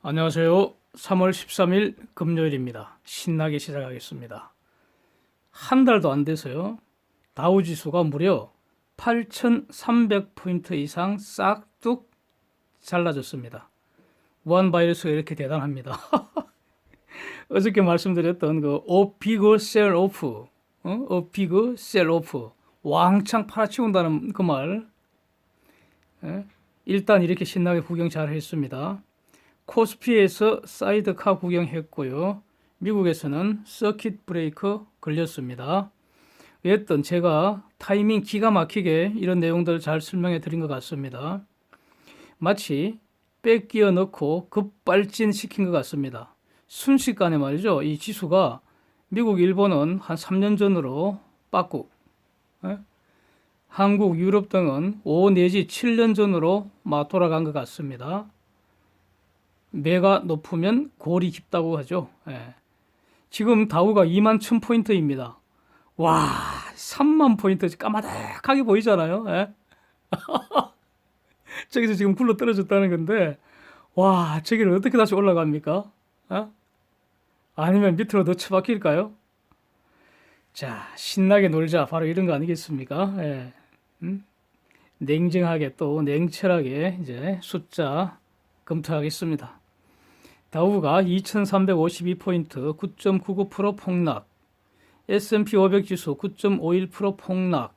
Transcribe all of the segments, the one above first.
안녕하세요. 3월 13일 금요일입니다. 신나게 시작하겠습니다. 한 달도 안 돼서요. 다우지수가 무려 8,300포인트 이상 싹둑 잘라졌습니다. 우한 바이러스가 이렇게 대단합니다. 어저께 말씀드렸던 그 오피그 셀 오프, 오피그 셀 오프, 왕창 팔아치운다는 그 말. 일단 이렇게 신나게 구경 잘 했습니다. 코스피에서 사이드카 구경했고요. 미국에서는 서킷 브레이크 걸렸습니다. 어쨌든 제가 타이밍 기가 막히게 이런 내용들 잘 설명해 드린 것 같습니다. 마치 뺏기어 넣고 급발진 시킨 것 같습니다. 순식간에 말이죠. 이 지수가 미국, 일본은 한 3년 전으로 빠꾸, 한국, 유럽 등은 5 내지 7년 전으로 막 돌아간 것 같습니다. 매가 높으면 골이 깊다고 하죠. 예. 지금 다우가 21,000포인트입니다. 와, 3만 포인트 까마득하게 보이잖아요. 예? 저기서 지금 굴러 떨어졌다는 건데, 와, 저기를 어떻게 다시 올라갑니까? 아니면 밑으로 더 처박힐까요? 자, 신나게 놀자. 바로 이런 거 아니겠습니까? 예. 냉정하게 또 냉철하게 이제 숫자 검토하겠습니다. 다우가 2352포인트 9.99% 폭락, S&P 500 지수 9.51% 폭락,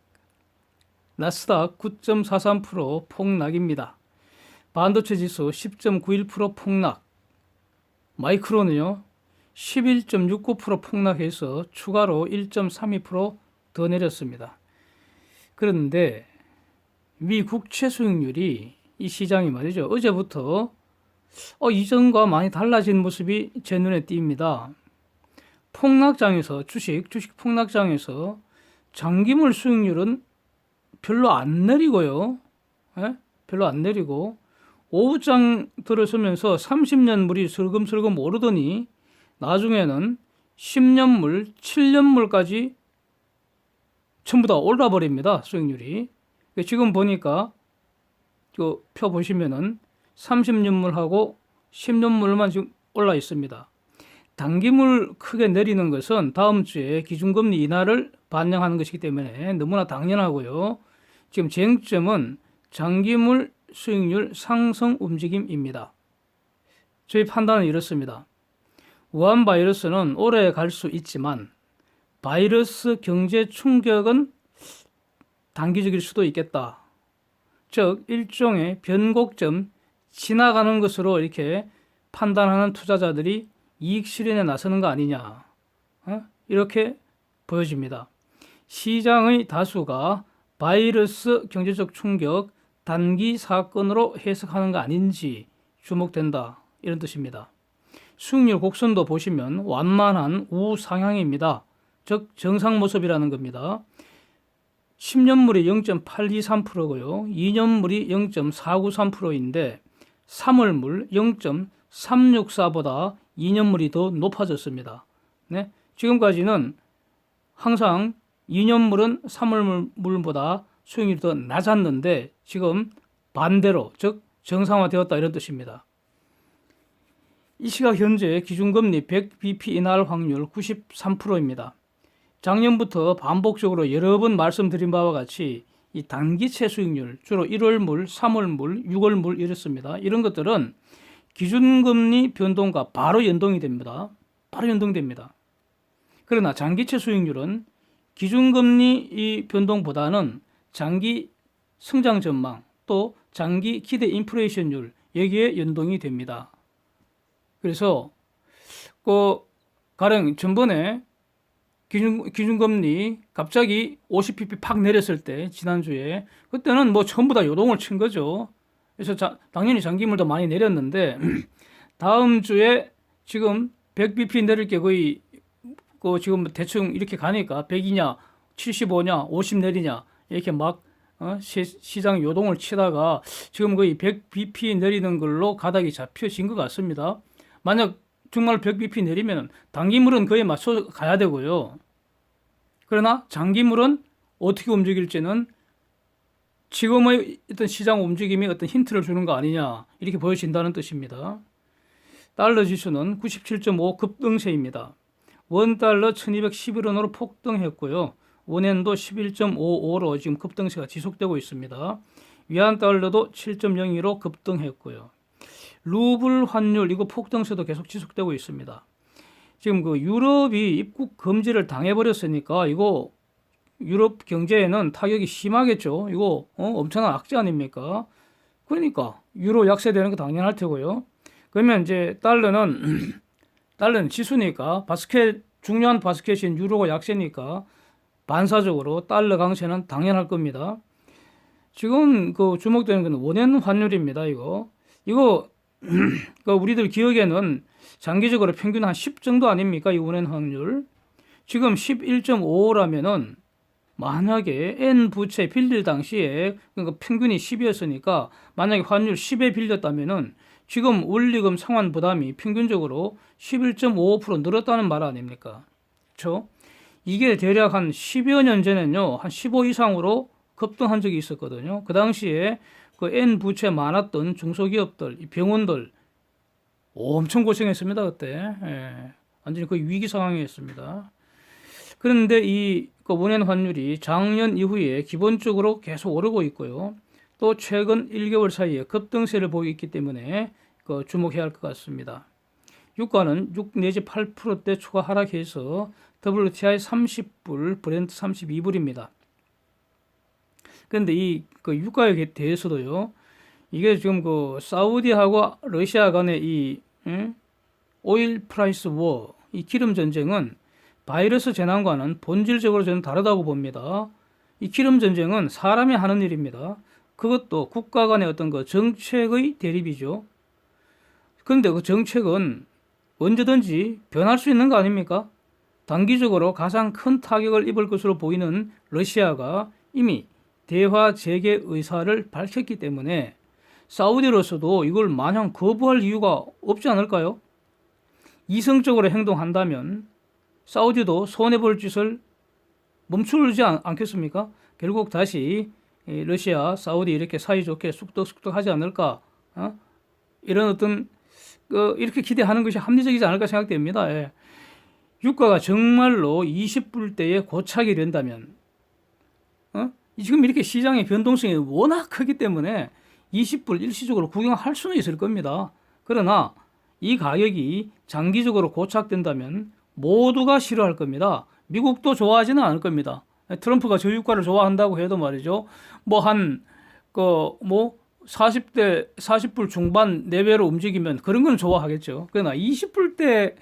나스닥 9.43% 폭락입니다. 반도체 지수 10.91% 폭락, 마이크론은요 11.69% 폭락해서 추가로 1.32%더 내렸습니다. 그런데 미 국채 수익률이 이 시장이 말이죠. 어제부터 이전과 많이 달라진 모습이 제 눈에 띕니다. 폭락장에서 주식 폭락장에서 장기물 수익률은 별로 안 내리고요. 별로 안 내리고 오후장 들어서면서 30년물이 슬금슬금 오르더니 나중에는 10년물, 7년물까지 전부 다 올라 버립니다. 수익률이. 지금 보니까 그 표 보시면은 30년물하고 10년물만 지금 올라 있습니다. 단기물 크게 내리는 것은 다음 주에 기준금리 인하를 반영하는 것이기 때문에 너무나 당연하고요. 지금 쟁점은 장기물 수익률 상승 움직임입니다. 저희 판단은 이렇습니다. 우한 바이러스는 오래 갈 수 있지만 바이러스 경제 충격은 단기적일 수도 있겠다. 즉 일종의 변곡점 지나가는 것으로 이렇게 판단하는 투자자들이 이익 실현에 나서는 거 아니냐. 이렇게 보여집니다. 시장의 다수가 바이러스 경제적 충격 단기 사건으로 해석하는 거 아닌지 주목된다. 이런 뜻입니다. 수익률 곡선도 보시면 완만한 우상향입니다. 즉 정상 모습이라는 겁니다. 10년물이 0.823%고요. 2년물이 0.493%인데 3월물 0.364보다 2년물이 더 높아졌습니다. 네? 지금까지는 항상 2년물은 3월물보다 수익률이 더 낮았는데 지금 반대로 즉 정상화되었다 이런 뜻입니다. 이 시각 현재 기준금리 100bp 인하할 확률 93%입니다. 작년부터 반복적으로 여러 번 말씀드린 바와 같이 이 단기채 수익률, 주로 1월물, 3월물, 6월물 이렇습니다. 이런 것들은 기준금리 변동과 바로 연동이 됩니다. 바로 연동됩니다. 그러나 장기채 수익률은 기준금리 이 변동보다는 장기 성장 전망 또 장기 기대 인플레이션율 여기에 연동이 됩니다. 그래서 가령 전번에 기준금리 갑자기 50bp 팍 내렸을 때 지난주에 그때는 뭐 전부 다 요동을 친 거죠. 그래서 당연히 장기물도 많이 내렸는데 다음 주에 지금 100bp 내릴 게 거의 지금 대충 이렇게 가니까 100이냐 75냐 50 내리냐 이렇게 막 시장 요동을 치다가 지금 거의 100bp 내리는 걸로 가닥이 잡혀진 것 같습니다. 만약 정말 100bp 내리면 단기물은 그에 맞춰 가야 되고요. 그러나 장기물은 어떻게 움직일지는 지금의 어떤 시장 움직임이 어떤 힌트를 주는 거 아니냐 이렇게 보여진다는 뜻입니다. 달러 지수는 97.5 급등세입니다. 원달러 1211원으로 폭등했고요. 원엔도 11.55로 지금 급등세가 지속되고 있습니다. 위안달러도 7.02로 급등했고요. 루블 환율 이거 폭등세도 계속 지속되고 있습니다. 지금 그 유럽이 입국 금지를 당해버렸으니까 이거 유럽 경제에는 타격이 심하겠죠. 이거 엄청난 악재 아닙니까? 그러니까 유로 약세되는 거 당연할 테고요. 그러면 이제 달러는 지수니까 중요한 바스켓인 유로가 약세니까 반사적으로 달러 강세는 당연할 겁니다. 지금 그 주목되는 건 원엔 환율입니다. 이거 그 우리들 기억에는 장기적으로 평균 한 10 정도 아닙니까? 이 원엔 환율. 지금 11.55라면은 만약에 N 부채 빌릴 당시에 그러니까 평균이 10이었으니까 만약에 환율 10에 빌렸다면은 지금 원리금 상환 부담이 평균적으로 11.55% 늘었다는 말 아닙니까? 그렇죠? 이게 대략 한 10여 년 전에는요. 한 15 이상으로 급등한 적이 있었거든요. 그 당시에 그 N 부채 많았던 중소기업들, 병원들 엄청 고생했습니다. 그때. 예. 완전히 거의 위기 상황이었습니다. 그런데 그 원엔 환율이 작년 이후에 기본적으로 계속 오르고 있고요. 또 최근 1개월 사이에 급등세를 보이고 있기 때문에 주목해야 할 것 같습니다. 유가는 6 내지 8%대 추가 하락해서 WTI 30불, 브렌트 32불입니다. 그런데 그 유가에 대해서도요, 이게 지금 그 사우디하고 러시아 간의 오일 프라이스 워, 이 기름 전쟁은 바이러스 재난과는 본질적으로 저는 다르다고 봅니다. 이 기름 전쟁은 사람이 하는 일입니다. 그것도 국가 간의 어떤 그 정책의 대립이죠. 그런데 그 정책은 언제든지 변할 수 있는 거 아닙니까? 단기적으로 가장 큰 타격을 입을 것으로 보이는 러시아가 이미 대화 재개 의사를 밝혔기 때문에 사우디로서도 이걸 마냥 거부할 이유가 없지 않을까요? 이성적으로 행동한다면 사우디도 손해볼 짓을 멈추지 않겠습니까? 결국 다시 러시아, 사우디 이렇게 사이좋게 쑥덕쑥덕 하지 않을까? 이런 어떤 이렇게 기대하는 것이 합리적이지 않을까 생각됩니다. 예. 유가가 정말로 20불대에 고착이 된다면 지금 이렇게 시장의 변동성이 워낙 크기 때문에 20불 일시적으로 구경할 수는 있을 겁니다. 그러나 이 가격이 장기적으로 고착된다면 모두가 싫어할 겁니다. 미국도 좋아하지는 않을 겁니다. 트럼프가 저유가를 좋아한다고 해도 말이죠. 40불 중반 내외로 움직이면 그런 건 좋아하겠죠. 그러나 20불대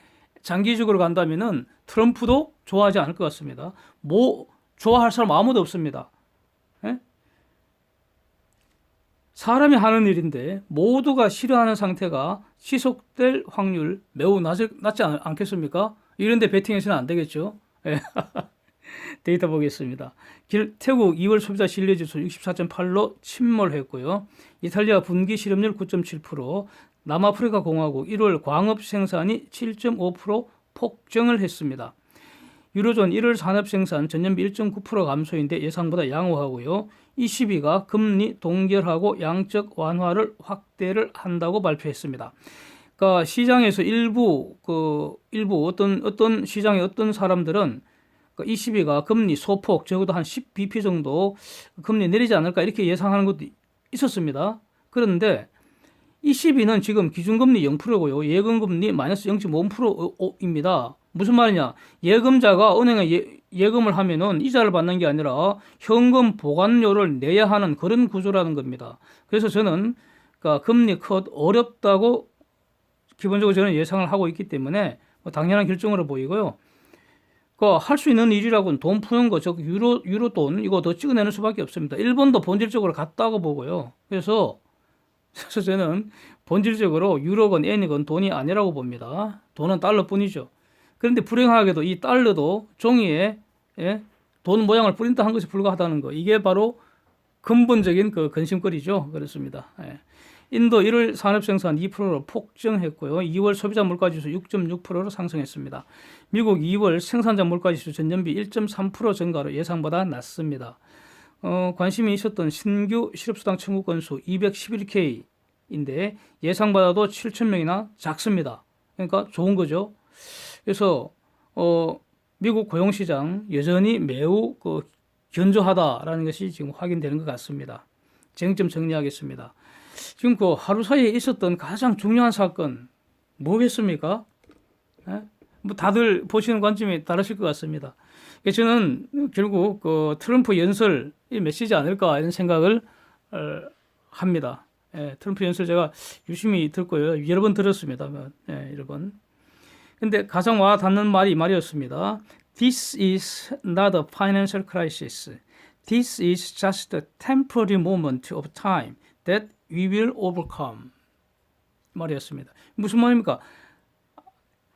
장기적으로 간다면은 트럼프도 좋아하지 않을 것 같습니다. 좋아할 사람 아무도 없습니다. 예? 사람이 하는 일인데 모두가 싫어하는 상태가 지속될 확률 매우 낮지 않겠습니까? 이런데 베팅해서는 안 되겠죠. 예. 데이터 보겠습니다. 태국 2월 소비자 신뢰지수 64.8로 침몰했고요. 이탈리아 분기 실업률 9.7%, 남아프리카 공화국 1월 광업 생산이 7.5% 폭증을 했습니다. 유로존 1월 산업 생산 전년비 1.9% 감소인데 예상보다 양호하고요. ECB가 금리 동결하고 양적 완화를 확대를 한다고 발표했습니다. 그러니까 시장에서 일부 어떤 시장의 어떤 사람들은 ECB가 금리 소폭 적어도 한 10bp 정도 금리 내리지 않을까 이렇게 예상하는 것도 있었습니다. 그런데 ECB는 지금 기준금리 0%고요. 예금금리 마이너스 0.5%입니다. 무슨 말이냐? 예금자가 은행에 예금을 하면은 이자를 받는 게 아니라 현금 보관료를 내야 하는 그런 구조라는 겁니다. 그래서 저는 금리 컷 어렵다고 기본적으로 저는 예상을 하고 있기 때문에 당연한 결정으로 보이고요. 할 수 있는 일이라고는 돈 푸는 거, 즉 유로 돈 이거 더 찍어내는 수밖에 없습니다. 일본도 본질적으로 같다고 보고요. 그래서 저는 본질적으로 유로건 엔이건 돈이 아니라고 봅니다. 돈은 달러뿐이죠. 그런데 불행하게도 이 달러도 종이에 돈 모양을 프린트한 것이 불과하다는 거. 이게 바로 근본적인 근심거리죠. 그렇습니다. 인도 1월 산업생산 2%로 폭증했고요. 2월 소비자 물가지수 6.6%로 상승했습니다. 미국 2월 생산자 물가지수 전년비 1.3% 증가로 예상보다 낮습니다. 관심이 있었던 신규 실업수당 청구 건수 211K인데 예상보다도 7,000명이나 작습니다. 그러니까 좋은 거죠. 그래서 미국 고용시장 여전히 매우 견조하다라는 것이 지금 확인되는 것 같습니다. 쟁점 정리하겠습니다. 지금 그 하루 사이에 있었던 가장 중요한 사건 뭐겠습니까? 예? 뭐 다들 보시는 관점이 다르실 것 같습니다. 저는 결국 그 트럼프 연설이 메시지 않을까 이런 생각을 합니다. 예, 트럼프 연설 제가 유심히 듣고요. 여러 번 들었습니다. 예, 여러 번. 근데 가장 와 닿는 말이 이 말이었습니다. This is not a financial crisis. This is just a temporary moment of time that we will overcome. 말이었습니다. 무슨 말입니까?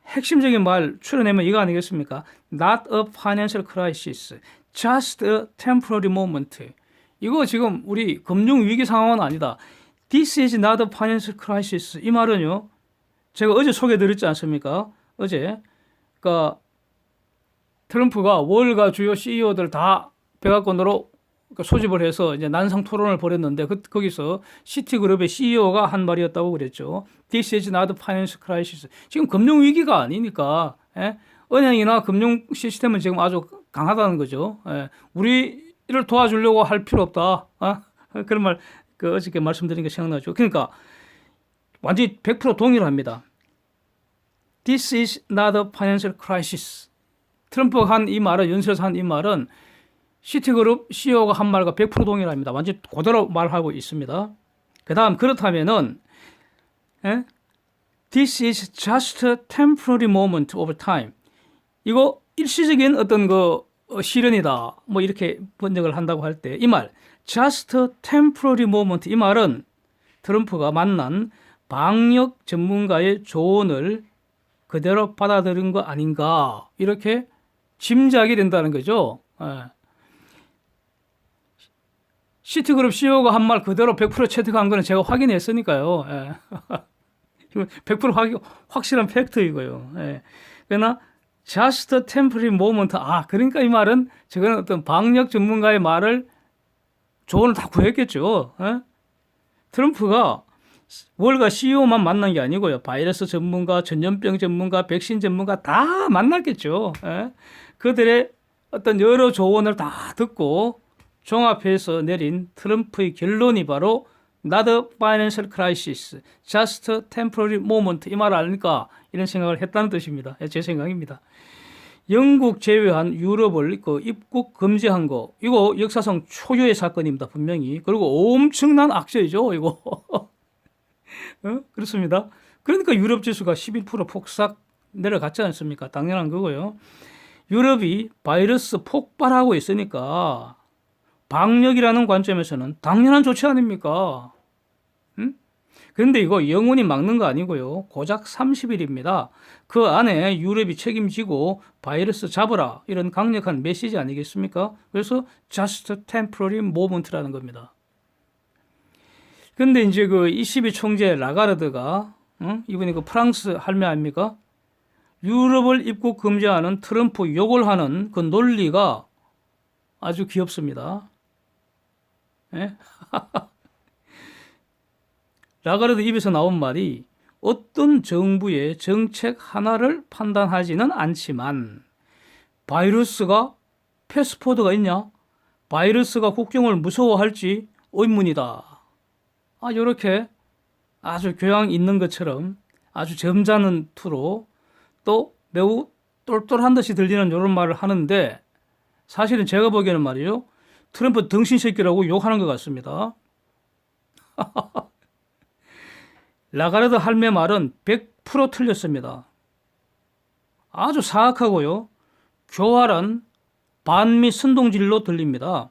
핵심적인 말 추려내면 이거 아니겠습니까? Not a financial crisis. Just a temporary moment. 이거 지금 우리 금융위기 상황은 아니다. This is not a financial crisis. 이 말은요. 제가 어제 소개드렸지 않습니까? 어제. 그러니까 트럼프가 월가 주요 CEO들 다 백악관으로 소집을 해서 이제 난상 토론을 벌였는데 거기서 시티그룹의 CEO가 한 말이었다고 그랬죠. This is not a financial crisis. 지금 금융 위기가 아니니까 은행이나 금융 시스템은 지금 아주 강하다는 거죠. 우리를 도와주려고 할 필요 없다. 그런 말 어저께 말씀드린 게 생각나죠. 그러니까 완전히 100% 동일합니다. This is not a financial crisis. 트럼프가 한 이 말은 연설에서 한 이 말은 시티그룹 CEO가 한 말과 100% 동일합니다. 완전 그대로 말하고 있습니다. 그 다음 그렇다면은 This is just a temporary moment of time. 이거 일시적인 어떤 시련이다. 뭐 이렇게 번역을 한다고 할 때 이 말 just a temporary moment 이 말은 트럼프가 만난 방역 전문가의 조언을 그대로 받아들인 거 아닌가 이렇게 짐작이 된다는 거죠. 시티그룹 CEO가 한 말 그대로 100% 채택한 거는 제가 확인했으니까요. 100% 확실한 팩트이고요. 그러나 just a temporary moment. 그러니까 이 말은 저거는 어떤 방역 전문가의 말을 조언을 다 구했겠죠. 트럼프가 월가 CEO만 만난 게 아니고요. 바이러스 전문가, 전염병 전문가, 백신 전문가 다 만났겠죠. 그들의 어떤 여러 조언을 다 듣고 종합해서 내린 트럼프의 결론이 바로 not a financial crisis, just a temporary moment 이 말 아닐까 이런 생각을 했다는 뜻입니다. 제 생각입니다. 영국 제외한 유럽을 입국 금지한 거 이거 역사상 초유의 사건입니다. 분명히. 그리고 엄청난 악재이죠. 이거. 그렇습니다. 그러니까 유럽 지수가 12% 폭삭 내려갔지 않습니까? 당연한 거고요. 유럽이 바이러스 폭발하고 있으니까 방역이라는 관점에서는 당연한 조치 아닙니까? 그런데 이거 영원히 막는 거 아니고요. 고작 30일입니다. 그 안에 유럽이 책임지고 바이러스 잡으라 이런 강력한 메시지 아니겠습니까? 그래서 just temporary moment라는 겁니다. 근데 이제 ECB 총재 라가르드가 이분이 프랑스 할매 아닙니까? 유럽을 입국 금지하는 트럼프 욕을 하는 그 논리가 아주 귀엽습니다. 라가르드 입에서 나온 말이 어떤 정부의 정책 하나를 판단하지는 않지만 바이러스가 패스포드가 있냐? 바이러스가 국경을 무서워할지 의문이다. 이렇게 아주 교양 있는 것처럼 아주 점잖은 투로 또 매우 똘똘한 듯이 들리는 이런 말을 하는데 사실은 제가 보기에는 말이죠. 트럼프 등신새끼라고 욕하는 것 같습니다. 라가르드 할매 말은 100% 틀렸습니다. 아주 사악하고요. 교활한 반미 선동질로 들립니다.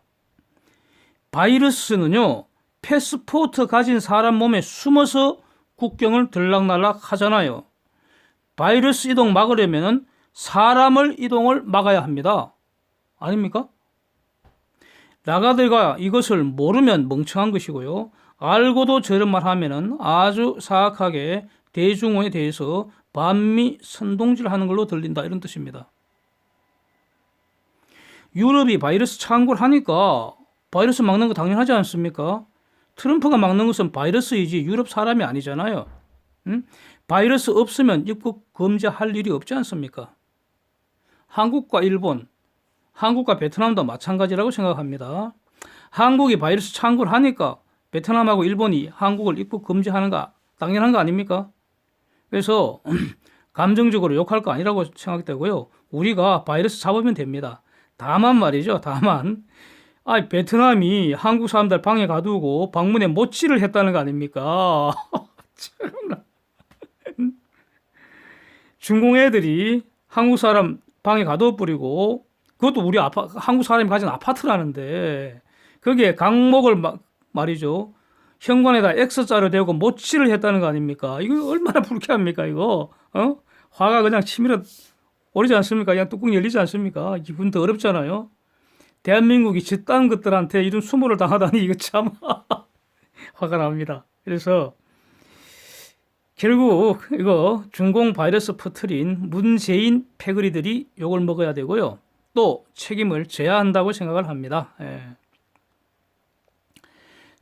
바이러스는요. 패스포트 가진 사람 몸에 숨어서 국경을 들락날락 하잖아요. 바이러스 이동 막으려면 사람을 이동을 막아야 합니다. 아닙니까? 라가르드가 이것을 모르면 멍청한 것이고요. 알고도 저런 말 하면은 아주 사악하게 대중에 대해서 반미 선동질하는 걸로 들린다 이런 뜻입니다. 유럽이 바이러스 창궐 하니까 바이러스 막는 거 당연하지 않습니까? 트럼프가 막는 것은 바이러스이지 유럽 사람이 아니잖아요. 바이러스 없으면 입국 금지할 일이 없지 않습니까? 한국과 일본, 한국과 베트남도 마찬가지라고 생각합니다. 한국이 바이러스 창구를 하니까 베트남하고 일본이 한국을 입국 금지하는 거 당연한 거 아닙니까? 그래서 감정적으로 욕할 거 아니라고 생각되고요. 우리가 바이러스 잡으면 됩니다. 다만 말이죠. 다만 베트남이 한국 사람들 방에 가두고 방문에 모치를 했다는 거 아닙니까? 중공 애들이 한국 사람 방에 가둬버리고 그것도 우리 한국 사람이 가진 아파트라는데 거기에 강목을 말이죠. 현관에다 X자를 대고 모치를 했다는 거 아닙니까? 이거 얼마나 불쾌합니까, 이거? 화가 그냥 치밀어 오르지 않습니까? 그냥 뚜껑 열리지 않습니까? 기분 더 어렵잖아요. 대한민국이 저딴 것들한테 이런 수모를 당하다니 이거 참 화가 납니다. 그래서 결국 이거 중공 바이러스 퍼뜨린 문재인 패거리들이 욕을 먹어야 되고요. 또 책임을 져야 한다고 생각을 합니다. 예.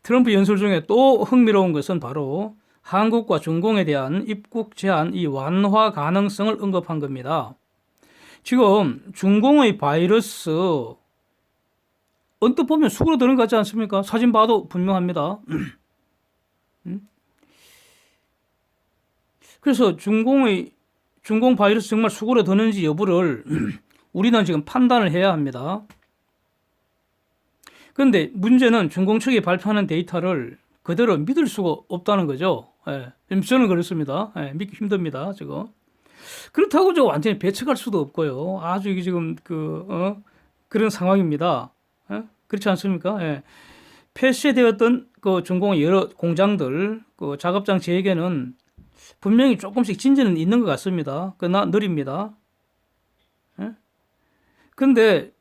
트럼프 연설 중에 또 흥미로운 것은 바로 한국과 중공에 대한 입국 제한 이 완화 가능성을 언급한 겁니다. 지금 중공의 바이러스 언뜻 보면 수그러드는 것 같지 않습니까? 사진 봐도 분명합니다. 그래서 중공 바이러스 정말 수그러드는지 여부를 우리는 지금 판단을 해야 합니다. 그런데 문제는 중공 측이 발표하는 데이터를 그대로 믿을 수가 없다는 거죠. 예, 저는 그렇습니다. 예, 믿기 힘듭니다. 지금 그렇다고 저 완전히 배척할 수도 없고요. 아주 이게 지금 그런 상황입니다. 예? 그렇지 않습니까? 예. 폐쇄되었던 그 중공의 여러 공장들 그 작업장 재개는 분명히 조금씩 진전은 있는 것 같습니다. 그러나 느립니다. 예? 근데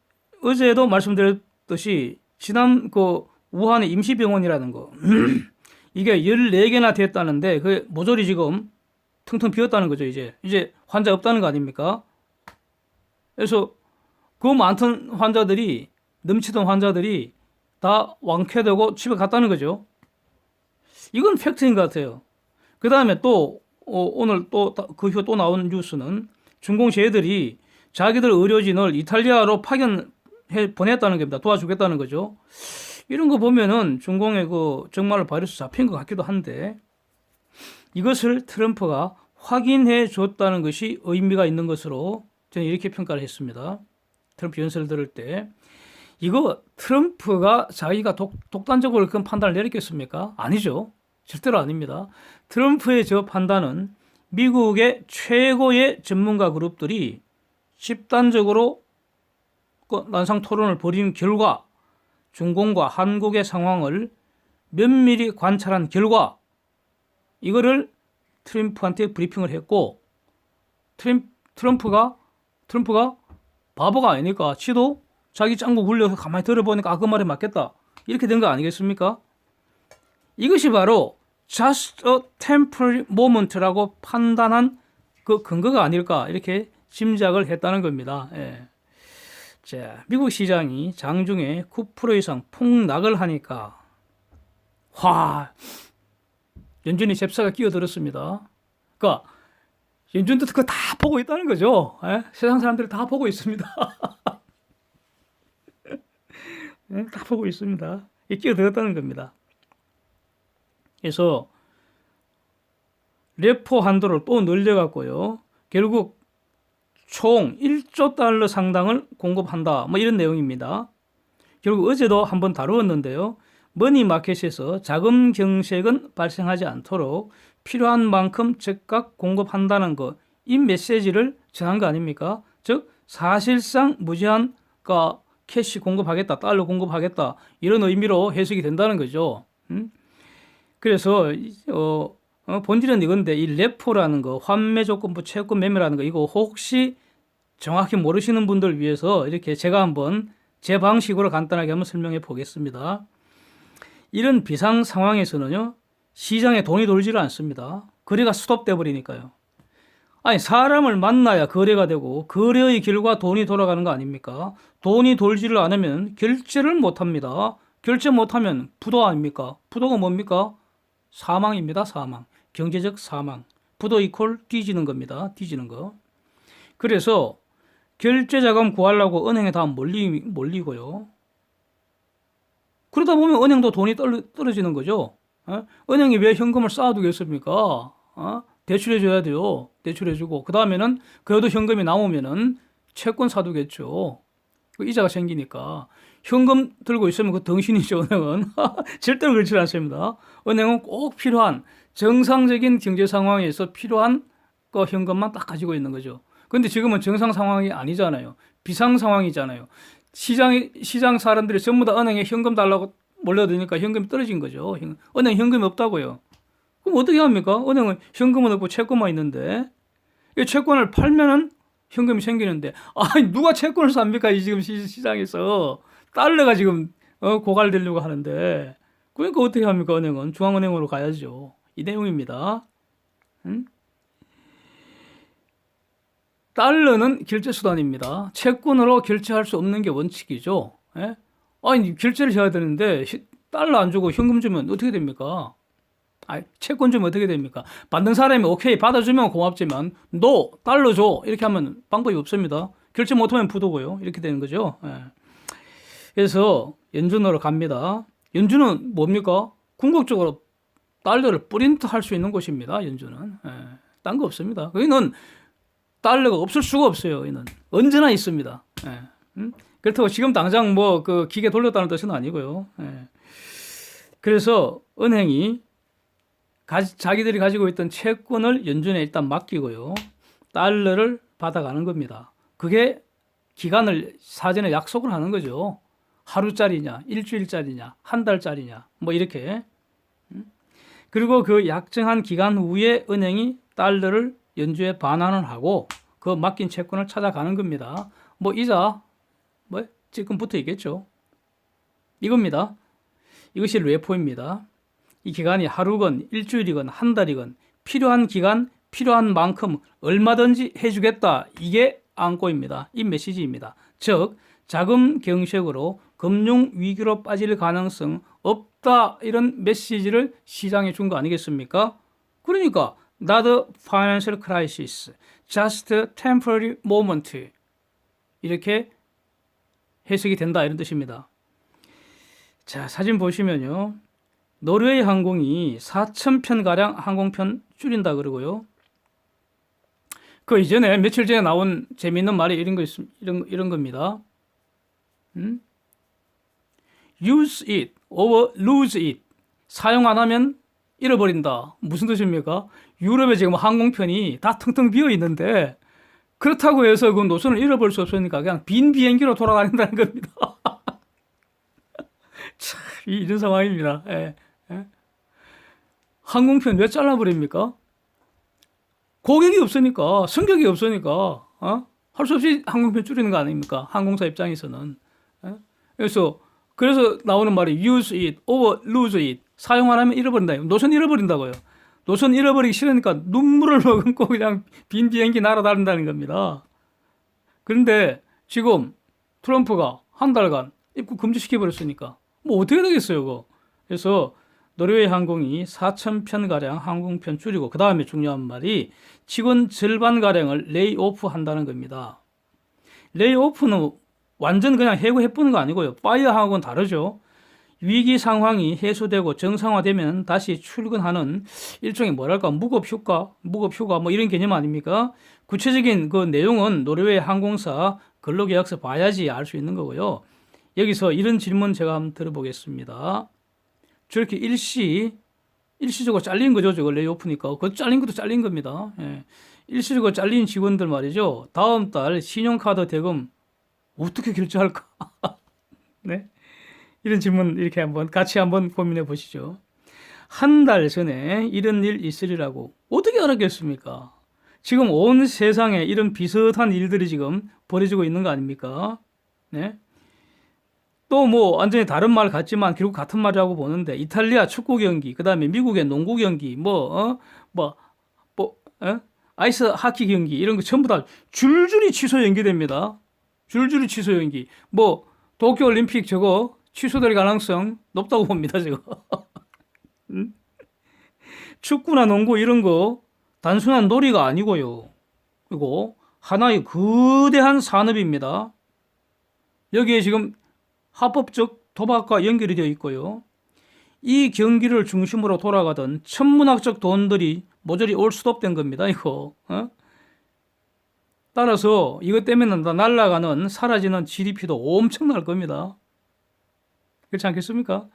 어제도 말씀드렸듯이 지난 그 우한의 임시병원이라는 거 이게 14개나 됐다는데 그 모조리 지금 텅텅 비었다는 거죠. 이제 환자 없다는 거 아닙니까? 그래서 그 많던 환자들이 넘치던 환자들이 다 완쾌되고 집에 갔다는 거죠. 이건 팩트인 것 같아요. 그 다음에 또 오늘 또 그 이후 또 나온 뉴스는 중공제들이 자기들 의료진을 이탈리아로 보냈다는 겁니다. 도와주겠다는 거죠. 이런 거 보면은 중공에 그 정말로 바이러스 잡힌 것 같기도 한데 이것을 트럼프가 확인해 줬다는 것이 의미가 있는 것으로 저는 이렇게 평가를 했습니다. 트럼프 연설을 들을 때 이거 트럼프가 자기가 독단적으로 그런 판단을 내렸겠습니까? 아니죠. 절대로 아닙니다. 트럼프의 저 판단은 미국의 최고의 전문가 그룹들이 집단적으로 난상 토론을 벌인 결과 중공과 한국의 상황을 면밀히 관찰한 결과 이거를 트럼프한테 브리핑을 했고 트럼프가 바보가 아니니까 지도 자기 짱구 굴려서 가만히 들어보니까 그 말이 맞겠다 이렇게 된 거 아니겠습니까? 이것이 바로 just a temporary moment라고 판단한 그 근거가 아닐까 이렇게 짐작을 했다는 겁니다. 예. 자, 미국 시장이 장중에 9% 이상 폭락을 하니까 연준이 잽싸게 끼어들었습니다. 그러니까 연준도 그거 다 보고 있다는 거죠. 예? 세상 사람들이 다 보고 있습니다. 예? 다 보고 있습니다. 끼어들었다는 겁니다. 그래서 레포 한도를 또 늘려갖고요. 결국 총 1조 달러 상당을 공급한다. 뭐 이런 내용입니다. 결국 어제도 한번 다루었는데요. 머니마켓에서 자금 경색은 발생하지 않도록 필요한 만큼 즉각 공급한다는 거, 이 메시지를 전한 거 아닙니까? 즉 사실상 무제한 캐시 공급하겠다, 달러 공급하겠다 이런 의미로 해석이 된다는 거죠. 그래서 본질은 이건데 이 레포라는 거, 환매 조건부 채권 매매라는 거 이거 혹시 정확히 모르시는 분들 위해서 이렇게 제가 한번 제 방식으로 간단하게 한번 설명해 보겠습니다. 이런 비상 상황에서는요 시장에 돈이 돌지를 않습니다. 거래가 스톱돼 버리니까요. 아니 사람을 만나야 거래가 되고 거래의 결과 돈이 돌아가는 거 아닙니까? 돈이 돌지를 않으면 결제를 못합니다. 결제 못하면 부도 아닙니까? 부도가 뭡니까? 사망입니다. 사망. 경제적 사망. 부도 이퀄 뒤지는 겁니다. 뒤지는 거. 그래서 결제자금 구하려고 은행에 다 몰리고요. 그러다 보면 은행도 돈이 떨어지는 거죠. 은행이 왜 현금을 쌓아두겠습니까? 대출해줘야 돼요. 대출해주고 그 다음에는 그래도 현금이 남으면은 채권 사두겠죠. 그 이자가 생기니까 현금 들고 있으면 그 덩신이죠. 은행은 절대로 그렇지 않습니다. 은행은 꼭 필요한 정상적인 경제 상황에서 필요한 그 현금만 딱 가지고 있는 거죠. 근데 지금은 정상 상황이 아니잖아요. 비상 상황이잖아요. 시장 사람들이 전부 다 은행에 현금 달라고 몰려드니까 현금이 떨어진 거죠. 은행 현금이 없다고요. 그럼 어떻게 합니까? 은행은 현금은 없고 채권만 있는데 이 채권을 팔면은 현금이 생기는데 누가 채권을 삽니까? 이 지금 시장에서 달러가 지금 고갈되려고 하는데 그러니까 어떻게 합니까? 은행은 중앙은행으로 가야죠. 이 내용입니다. 응? 달러는 결제 수단입니다. 채권으로 결제할 수 없는 게 원칙이죠. 예? 아니 결제를 해야 되는데 달러 안 주고 현금 주면 어떻게 됩니까? 채권 주면 어떻게 됩니까? 받는 사람이 오케이 받아주면 고맙지만 너 달러 줘 이렇게 하면 방법이 없습니다. 결제 못하면 부도고요. 이렇게 되는 거죠. 예. 그래서 연준으로 갑니다. 연준은 뭡니까? 궁극적으로 달러를 프린트 할 수 있는 곳입니다. 연준은. 예. 딴 거 없습니다. 여기는 달러가 없을 수가 없어요. 여기는 언제나 있습니다. 예. 그렇다고 지금 당장 뭐 그 기계 돌렸다는 뜻은 아니고요. 예. 그래서 은행이 자기들이 가지고 있던 채권을 연준에 일단 맡기고요. 달러를 받아가는 겁니다. 그게 기간을 사전에 약속을 하는 거죠. 하루짜리냐, 일주일짜리냐, 한 달짜리냐, 뭐 이렇게. 그리고 그 약정한 기간 후에 은행이 달러를 연준에 반환을 하고 그 맡긴 채권을 찾아가는 겁니다. 뭐 이자, 뭐 지금 붙어 있겠죠. 이겁니다. 이것이 레포입니다. 이 기간이 하루건 일주일이건 한 달이건 필요한 기간, 필요한 만큼 얼마든지 해주겠다. 이게 안고입니다. 이 메시지입니다. 즉 자금 경색으로 금융 위기로 빠질 가능성 없다. 이런 메시지를 시장에 준 거 아니겠습니까? 그러니까 not a financial crisis, just a temporary moment 이렇게 해석이 된다 이런 뜻입니다. 자, 사진 보시면요. 노르웨이 항공이 4,000편가량 항공편 줄인다 그러고요. 그 이전에 며칠 전에 나온 재미있는 말이 이런 겁니다. Use it or lose it. 사용 안 하면 잃어버린다. 무슨 뜻입니까? 유럽에 지금 항공편이 다 텅텅 비어 있는데 그렇다고 해서 그 노선을 잃어버릴 수 없으니까 그냥 빈 비행기로 돌아다닌다는 겁니다. 참, 이런 상황입니다. 예. 예? 항공편 왜 잘라버립니까? 고객이 없으니까, 승객이 없으니까, 할 수 없이 항공편 줄이는 거 아닙니까? 항공사 입장에서는. 예? 그래서 나오는 말이 use it or lose it. 사용 안 하면 잃어버린다. 노선 잃어버린다고요. 노선 잃어버리기 싫으니까 눈물을 머금고 그냥 빈 비행기 날아다닌다는 겁니다. 그런데 지금 트럼프가 한 달간 입국 금지시켜버렸으니까 뭐 어떻게 되겠어요, 그거. 그래서 노르웨이 항공이 4,000편가량 항공편 줄이고 그 다음에 중요한 말이 직원 절반가량을 레이오프 한다는 겁니다. 레이오프는 완전 그냥 해고해보는 거 아니고요. 파이어하고는 다르죠. 위기 상황이 해소되고 정상화되면 다시 출근하는 일종의 뭐랄까 무급휴가 뭐 이런 개념 아닙니까? 구체적인 그 내용은 노르웨이 항공사 근로계약서 봐야지 알 수 있는 거고요. 여기서 이런 질문 제가 한번 들어보겠습니다. 저렇게 일시적으로 잘린 거죠. 저거 레이오프니까. 그 잘린 것도 잘린 겁니다. 예. 일시적으로 잘린 직원들 말이죠. 다음 달 신용카드 대금 어떻게 결제할까? 네. 이런 질문 이렇게 같이 한번 고민해 보시죠. 한 달 전에 이런 일 있으리라고 어떻게 알았겠습니까? 지금 온 세상에 이런 비슷한 일들이 지금 벌어지고 있는 거 아닙니까? 네. 또 뭐 완전히 다른 말 같지만 결국 같은 말이라고 보는데 이탈리아 축구 경기, 그다음에 미국의 농구 경기, 아이스 하키 경기 이런 거 전부 다 줄줄이 취소 연기됩니다. 줄줄이 취소 연기. 뭐 도쿄 올림픽 저거 취소될 가능성 높다고 봅니다, 저거. 축구나 농구 이런 거 단순한 놀이가 아니고요. 그리고 하나의 거대한 산업입니다. 여기에 지금 합법적 도박과 연결이 되어 있고요. 이 경기를 중심으로 돌아가던 천문학적 돈들이 모조리 올 수도 없던 겁니다. 이거. 따라서 이것 때문에 날아가는 사라지는 GDP도 엄청날 겁니다. 그렇지 않겠습니까?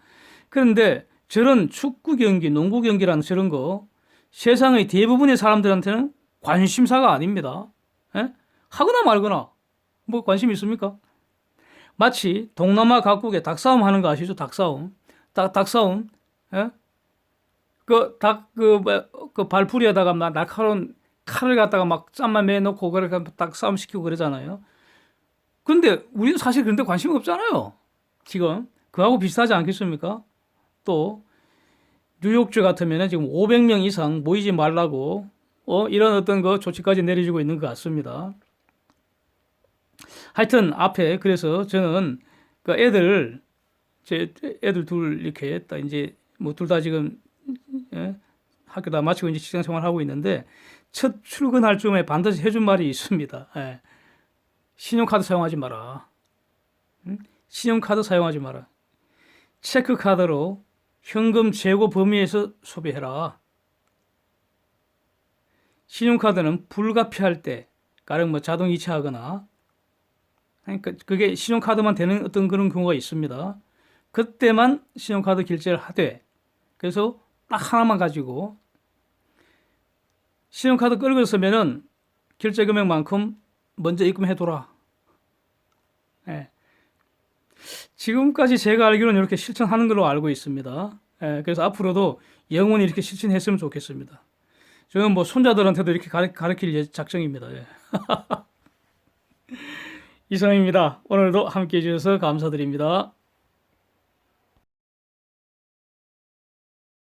그런데 저런 축구 경기, 농구 경기라는 저런 거 세상의 대부분의 사람들한테는 관심사가 아닙니다. 하거나 말거나 뭐 관심 있습니까? 마치 동남아 각국에 닭싸움 하는 거 아시죠? 닭싸움. 닭싸움. 그 발풀이에다가 막 날카로운 칼을 갖다가 막 짠만 매놓고 그렇게 닭싸움 시키고 그러잖아요. 근데 우리는 사실 그런데 관심 없잖아요. 지금 그하고 비슷하지 않겠습니까? 또 뉴욕주 같으면 지금 500명 이상 모이지 말라고 이런 어떤 그 조치까지 내려지고 있는 것 같습니다. 하여튼 앞에 그래서 저는 그 제 애들 둘 이렇게 딱 이제 뭐 둘 다 지금 학교 다 마치고 이제 직장 생활하고 있는데 첫 출근할 쯤에 반드시 해준 말이 있습니다. 신용카드 사용하지 마라. 신용카드 사용하지 마라. 체크카드로 현금 재고 범위에서 소비해라. 신용카드는 불가피할 때, 가령 뭐 자동 이체하거나, 그러니까 그게 신용카드만 되는 어떤 그런 경우가 있습니다. 그때만 신용카드 결제를 하되, 그래서 딱 하나만 가지고, 신용카드 끌고 있으면은 결제 금액만큼 먼저 입금해둬라. 지금까지 제가 알기로는 이렇게 실천하는 걸로 알고 있습니다. 그래서 앞으로도 영원히 이렇게 실천했으면 좋겠습니다. 저는 뭐 손자들한테도 이렇게 가르칠 작정입니다. 이상입니다. 오늘도 함께 해주셔서 감사드립니다.